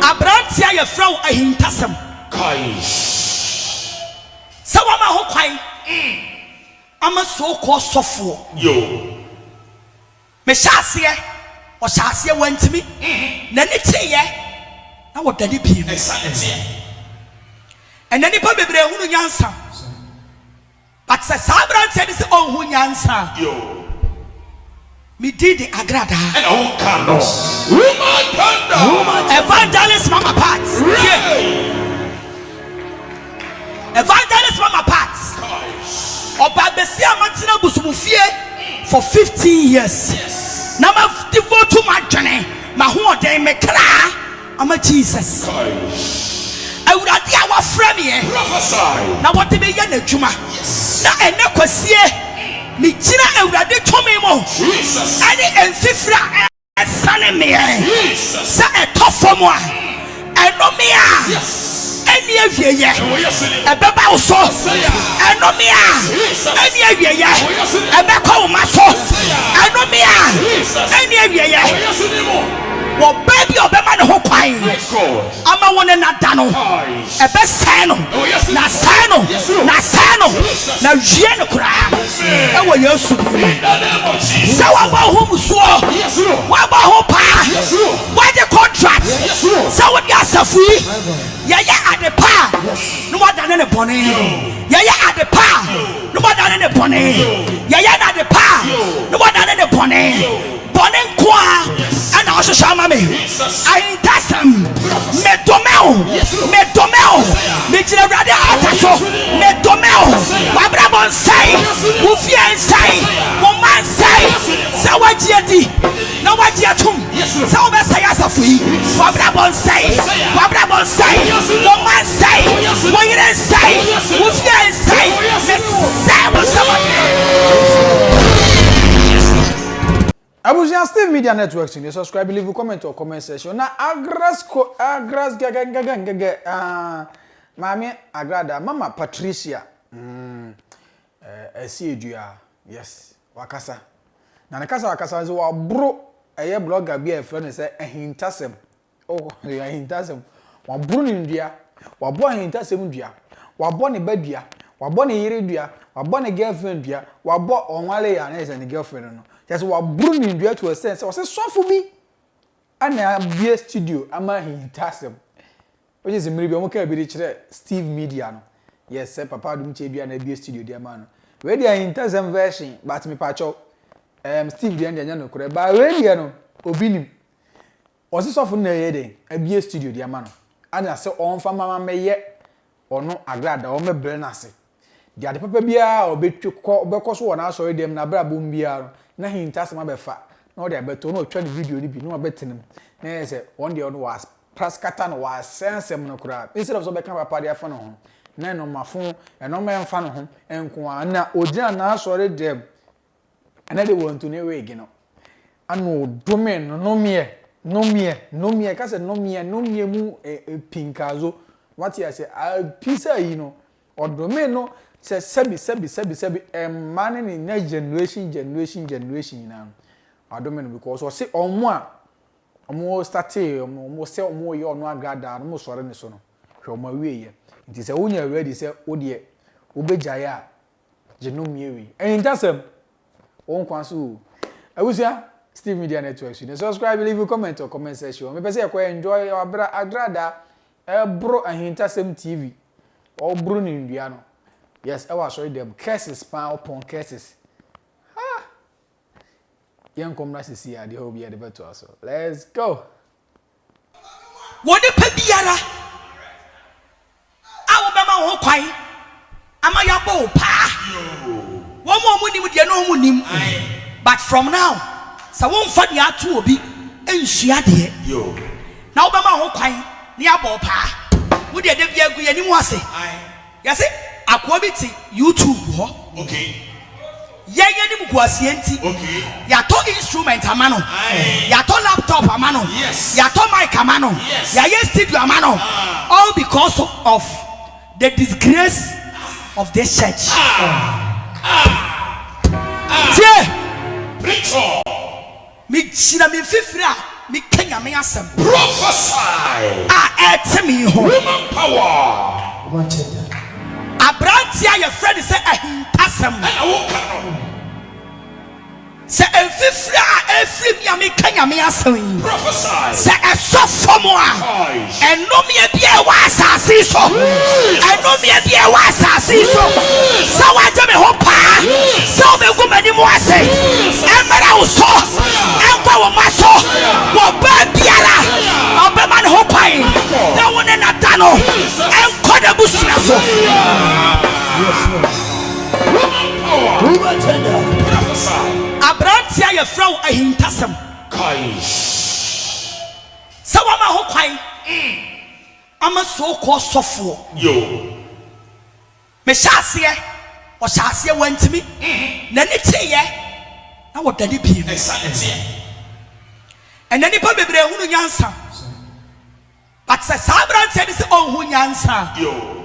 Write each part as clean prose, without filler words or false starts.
Abrantia your frau a hintasem. So I'm a hokai. I'm a so-called software. Yo. Me shasia or shasia went to me. Nanity ye. Now what did it be? And then he probably who answer. But Sabran said it's all who answer. Yo. Me did the Agradaa. And all candles. Woman candle. Evangelist Mama Pats. Evangelist Mama Pats. Obabesia Martina Busumufie for 15 years. Yes. Now I'm devoted to my journey. My whole day me cry. I'm a Jesus. I would have our friend here. Prophesy. Now what they be in the Juma. Yes. Now I never see. Me china ewrade tomi mo Jesus ani enfifra esane me Jesus sa etofo mo a eno me a yes eni awieye ebeba wo so eno me a eni awieye ebeka wo ma so eno me a eni awieye wo baby obema ne ho kwan ama wona na da no ebe sai no na sai no na sai no na wie no kura e wo Yesu sa wa ba ho muso wa ba ho pa wa the contract sa wo dia safu ya ade pa no wa da ne bone ya ade pa no wa da ne bone ya na ade pa no wa da ne bone Bonin kwa and also shama me. I dasam me domeo me jina brada ataso me domeo wabrabon sai ufia sai woman sai sawajiedi na wajiatum sa obesai asafui wabrabon sai woman sai woyire sai ufia sai me sai wasama. Abuja Steve Media Networks, you subscribe, leave a comment or comment section. Now, Agras Mami Agradaa, Mama Patricia. ASU, yes, Wakasa. Now, the Wakasa is a bro, a blogger be a friend and say, a hintasem. Oh, a hintasem. One brun in India, one born hintasem India, one born in Bedia, one born in Iridia, one born a girlfriend, one bought on Wale and a girlfriend. Just what Bruni do to a sense. I was a soft for me. And I have a studio. I'm a hintasem. Which is a maybe okay, be Steve Media. Yes, sir, Papa Dumche and a studio, dear man. Ready a hintasem version, but me patcho. Steve the Indian could buy radio. Obinim. Was this often a beer studio, dear man. And I saw on for Mamma may yet or no Agradaa or me Brenasi. The other papa beer or bit to call because one I saw them Nabra boom beer. Na hintasem abefa na ode abeto na otwa video ni bi no abetenem na say one day on was praskata no was sensem no kura instead of so be kan papa dia fa no ho na no mafo e no me mfa no ho enko na ogina na asore dem na de won to ne we gi no ano domain no mie ka say no mie mu pinkazo what you say pizza yi no o domain no say sebi man in next generation now I don't mean because say omo started omo say omo ye ono Agradaa no sore ne so no hwe omo wie ye nti say wonya ready say wo de obegyaye a genomie wi entasem won kwan so awusia Steve Media Networks you subscribe leave a comment or comment section me pese e ko enjoy Agradaa bro ahintasem TV or bro ni ndua no. Yes, I was sorry them curses pound upon curses. Ha! Young come nice to see the whole be at the better also. Let's go. What the pebiara? I will be my whole quine. Am I a bow pa? One more money with your no money. But from now, so won't find ya two will be and she had it. Yo. Now be my whole quine near bow pa. Would you be a good anyone say? Yes, it. Akwabiti YouTube ho. Okay. Ye ni mkwasi enti. Okay. Ya to instrument amano. Ya to laptop amano. Yes. Ya to mic amano. Yes. Ya studio amano. All because of the disgrace of this church. Preacher. Mi china mi fifra mi Kenya nyame asem. Prophesy. Etemi ho. Woman power. Abrantia your friend say ahintasem. And I won't come. Say enfifra efrim nyame ka nyame asem. Prophesy. Say esofomoa. Enomie bia wa asase so. Enomie bia wa asase so. Say wa jame ho pa. Say me gu mani mu ase. Emara wo so. Enkwa wo maso. Wo ba biara. Obe man ho pai. Na wona na dano. Enkwa da busua so. Woman tender. Prophesy. Abrantia your frau ahintasem. So wama ho kwan. Ama so ko sofo. Yo. Me hyase o hyase wantimi. Na ne teye na wodani bi. Exactly. And then nipa bebre hunu nyansa. But say Abrantia dey say on hu nyansa. Yo.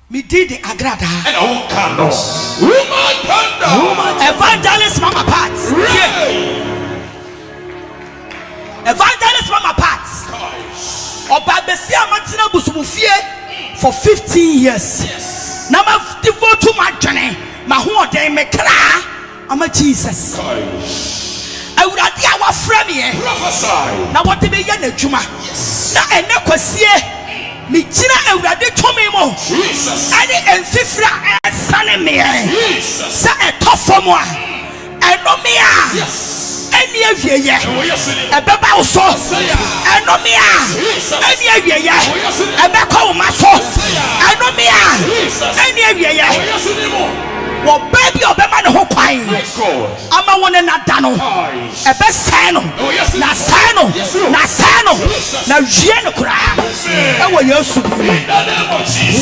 Me did the Agradaa. And I won't come. Woman thunder. Evangelist Mama Pat. Evangelist Mama Pat. Oba besi amatina busumufie for 15 years. Yes. Now I devote to my journey. My whole day me kra. I'm a Jesus. I would have our friend here. Prophesy. Now what be ye na juma? Yes. Na ene kwasie. Me china Awurade tomi mo. Jesus. Ani enfifra esane me. Jesus. Sa etofo mo a. Enomi a. Yes. Eni awieye. Ebeba wo so. Enomi a. Eni awieye. Ebekọ wo maso. Enomi a. Eni awieye. Wo baby obema ne ho kwan. Ama wona na da no. Ebe sai no. Na sai no. Na sai no. Na wie no kura. E wo Yesu.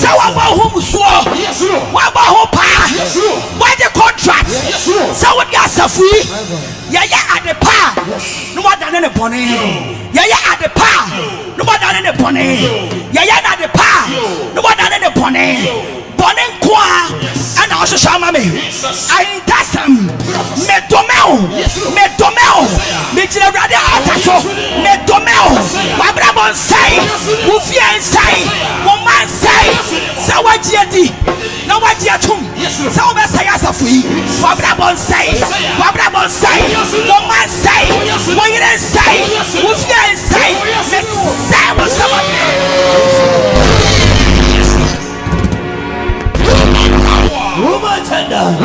Sa wa ba ho musuo. Wa ba ho pa. Wa the contract. Sa wo dia safu. Ya ya adepa. No wa da ne bone. Ya ya adepa. No wa da ne bone. Ya ya na adepa. No wa da ne bone. Bone kwa. And also shama me. I dasam me domeo me jira brade ataso me domeo wa brabon sai wo fie sai wo man sai sa wajiedi na wajiatum sa wo be sai asafu yi wa brabon sai wo man sai wo yire sai wo fie sai me sai wo sama. Woman tender.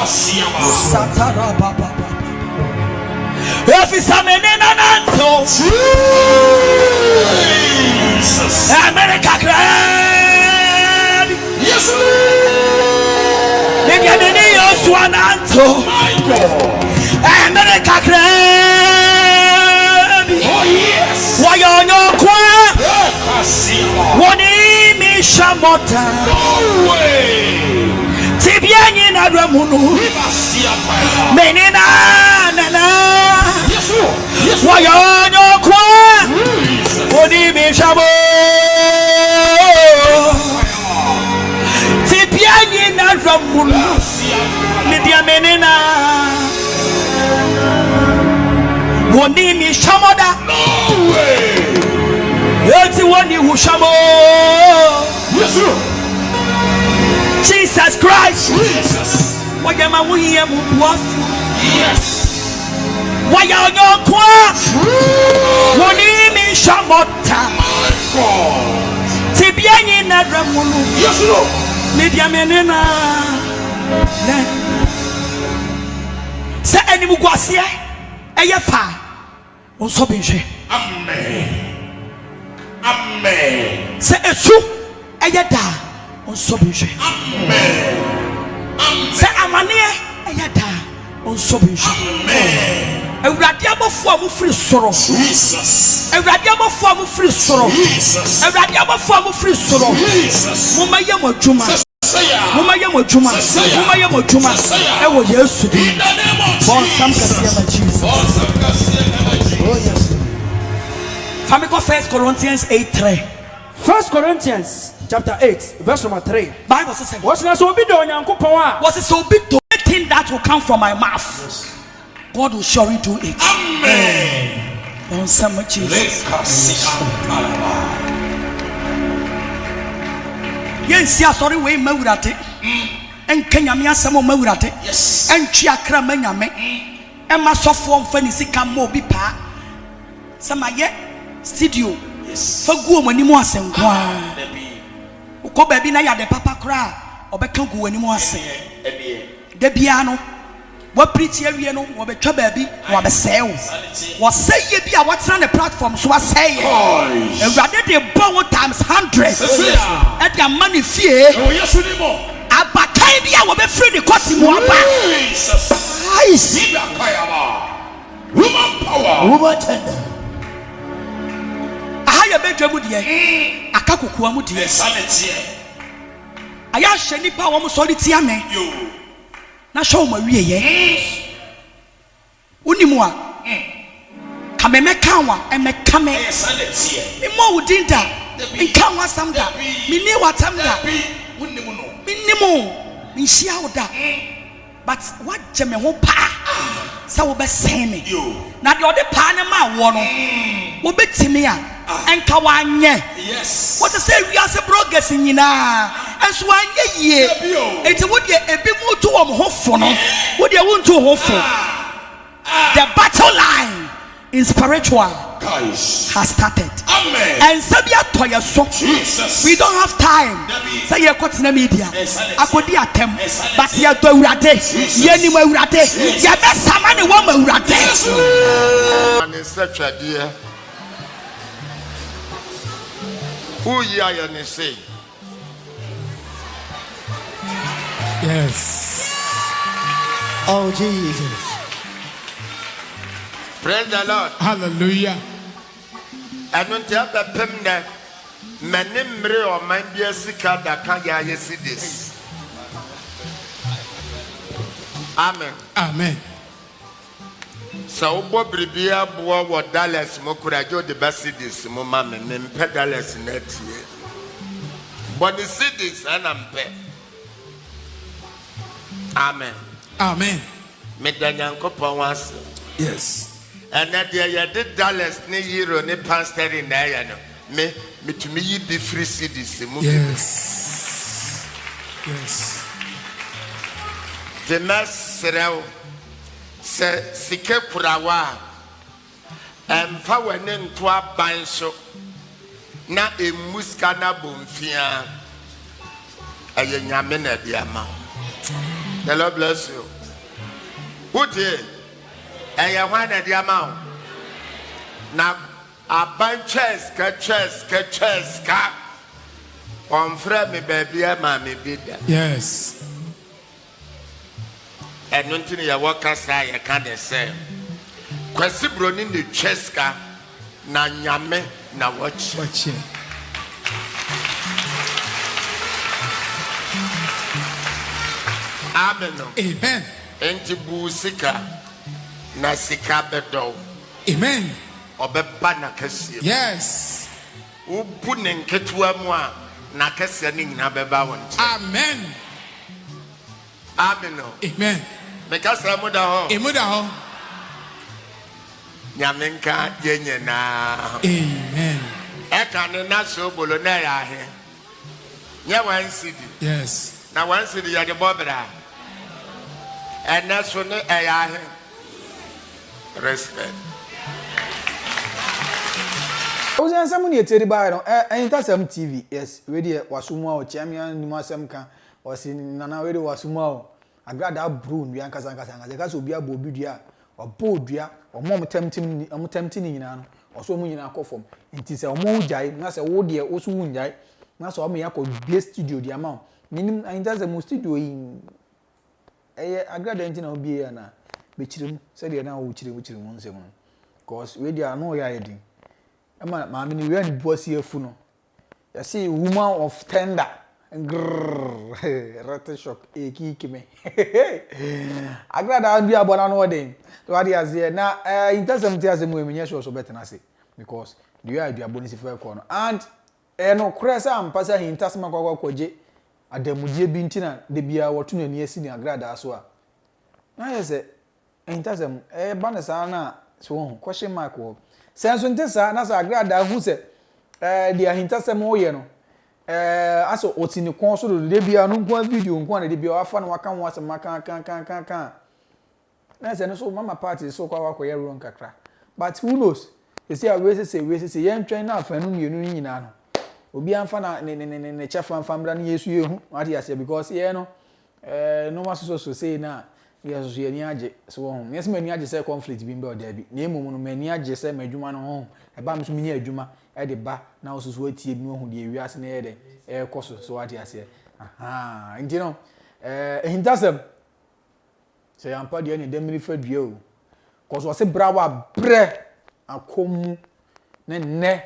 Satara baba. If it's a man in an answer. Jesus. America grand. Yes. Maybe I'm in your swan answer. My God. America grand. Oh yes. Why on your qua? One me shamota. No way. Tibiani na ramunu. Menina nana. Yes. Why on your qua? Oni me shamo. Tibiani na ramunu. Media menina. Oni me shamoda. No way. Eti woni hu shamo. Yes. Jesus Christ. Jesus. Why am I here? Yes. Why are you qua? Woni mi shamota. My God. Tibiani na ramunu. Yes, Lord. Media menena. Say any mugwasia. Eyefa. Onso binhwe. Amen. Amen. Say esu. Eyeda. Onso binhwe. Amen. Amen. Say amane. Eyeda. Onso binhwe. Amen. Awurade abofo a mo firi soro. Jesus. Awurade abofo a mo firi soro. Jesus. Awurade abofo a mo firi soro. Jesus. Mo maye mo adwuma. Say Mo maye mo adwuma. Mo maye mo adwuma. E wo Yesu di. in the name of Bon sam kase ma Jesus. Oh yes. Famiko 1 Corinthians 8:3. 1 Corinthians chapter 8 verse number 3. Bible says What's not so big on Yankopon? was it so big to anything that will come from my mouth? God will surely do it. Amen. Oh some Jesus. Yes, sorry, we mawurate. En Kenya mi asamo mawurate. Yes. En chiakra manyame. En masofo mfani sika mo bi pa. Sama ye studio. Yes. Fagu omanimu asenkwa. Uko baby na ya de papa kra. Obeka gu animu ase. Da bia no. What preach here no, we betwa baby, we be say wo. We say ye bi a what on the platform so I say. And rather they borrow times 100. And their money fear. Oh yes we mo. Abakai bi a we be free the court mu aba. Jesus. Nice. Woman power. Woman tender. Aha ye bedwa mu de. Aka kokua mu de. Sanity. Aya hye nipa wo mo so de tia me. Yo. Na show ma wie ye. Unimu a. Kameme kanwa emeka me. Sanity. Mo udinda. Nkanwa samda. Mini watamda. Unimu no. Minimu. Minhia woda. But what jeme ho pa. Sa wo be sen me. Yo. Na de ode pa ne ma wo no. Wo betimi a. Enka wanye. Yes. What to say we are progress nyina. Enso wanye ye. Enti wo de ebi mu to wo ho fo no. Wo de wo nto ho fo. The battle line in spiritual has started. Amen. And sabia toya so. Jesus. We don't have time. Say ye kwot na media. Akodi atem. But ye do awurade. Ye ni mo awurade. Ye be sama ne wo ma awurade. And in such a dear. Who ye are you say? Yes. Oh Jesus. Praise the Lord. Hallelujah. I don't have a pem that many mre or my dear sika that can ya see this. Amen. Amen. So Bobby Bia Boa what Dallas Mokurajo the best cities, Mumma and pedalers net year. But the cities and I'm pet. Amen. Amen. Medanyan Copa once. Yes. And that you did Dallas near Euro, ne pastor in there. Me to me, you be free cities. Yes. Yes. The mass serao se sike kurawa and power to a banso na a muskana bomfia a yamina diamount. The Lord bless you. Who did? And you want a diamount. Now, a bunch chess, on friend me baby, mammy bid. Yes. And nothing your workers I can't say. Kwesi bronin the cheska na nyame na watch. Watch it. Amen. Amen. Enti busika na sika bedo. Amen. Obeba na kesi. Yes. Ubu ne nketua mu a na kesi ni nyina beba won. Amen. Amen. Amen. Mekasa mu da ho. Emuda ho. Nyamenka yenye na. Amen. Eka ne na so bolo na ya he. Nya wan city. Yes. Na wan city ya de bobra. And that's when I respect. I was in some near Teddy Byron, and some TV. Yes, ready was sumo, champion, Nimasamka, was in Nana, ready was sumo. Agradaa broom, Yankazanka, the gas will be a bobudia, or bodia, or more tempting, or so many form. It is a more jai, not a wood dear, also wound jai, not so me I could be a studio the amount. Meaning, I does a most studio in. Agradaa engine will be na bechirim said you now which one seven because we are no yarding. Mammy, we are boss here funo. You see, woman of tender and grrr, rattle shock, a key me. Agradaa be about an wedding. What he has here now, in terms of the women, yes, also better than I say because the idea bonus for a corner and no cressa and passer in Tasman Koje. Ademuje bintina de bia wotunu ani asi ni Agradaa so a na yese entasem banesa na So question mark wo. Sense nte sa na sa Agradaa hu se the ahintasem wo ye no. Aso otini kon so do de bia no nko video nko na de bia afa na waka ho asem kan. Na se no so mama party so kwa wakoye ron kakra. But who knows? You see we say yen twen na afa no mienu nyina no. Obi amfa na ne chef amfa mbra na Yesu yehu. What you say because ye no no maso so say na yes ye ni age so ho. Yes mani age say conflict bi mbe o da bi. Na emu no mani age say madwuma no ho. E ba me so mini adwuma e de ba na osusu atie bi no ho de ewiase na ye de koso so what you say. Aha, nti no hintasem say ampa de ni demiri fadua o. Cause was brawa bre akomu ne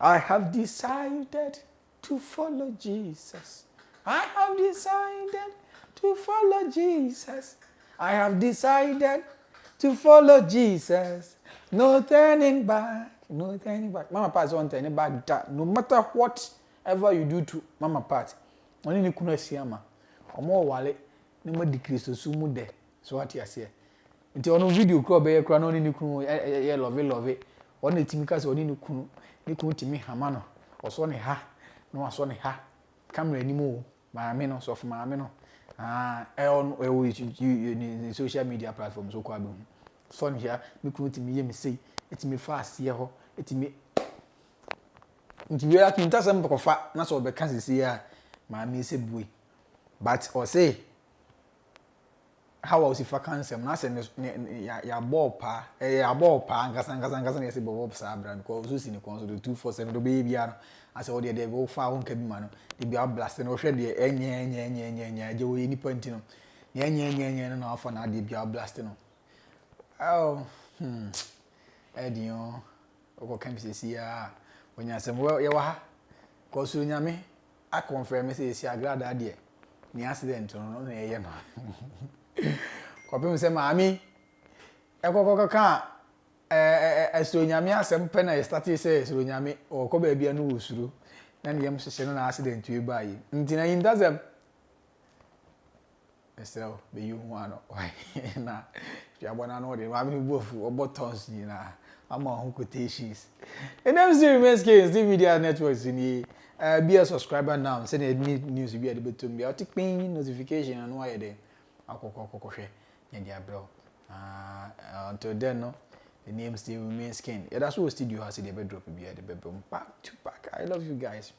I have decided to follow Jesus. I have decided to follow Jesus. I have decided to follow Jesus. No turning back. No turning back. Mama Pat won't turn back that. No matter whatever you do to Mama Pat. Only ni kuna siyama. Omo wale ni mo di Kristo sumu de. So what you say? Nti ono video kro be ye kra no ni kunu ye love. Ono etimi se oni ni kunu timi hama no. Oso ne ha. No aso ne ha. Camera ni mo. Maame no so for maame no. On ni social media platforms so kwa be. So ne ya me kunu timi ye me sei. Etimi fa ase ho. Etimi nti we akinta sem kofa na so be kan sisi ya maame se bui. But or say how was if I cancer na say ya ball pa ngasa na say bob sa brand ko so si ni kon so 247 do be bia no ase o de go fa ho nka bi ma no de bia blast no hwe de enye je wo ni panti no enye no afa na de bia blast no oh edion o kan bi si ya onya sem ye wa ha ko so nyame a confirm say si Agradaa de ni accident no na ye no Kopim se maami ekokoko ka esro nyame asem pe na start say esro nyame o ko ba bia no usuru na ne yam hyehye no na accident we ba yi ntina yin dazem esro be yu hu ano why na ya bona no de maami bofu obotons ni na ama hu quotations NMC remains case the media networks ni be a subscriber now send any news be at betum be out ping notification and why there akokokokwe ndia bro until then no the name still remains king. Yeah, that's what studio has the bedroom be at the bedroom back to back. I love you guys.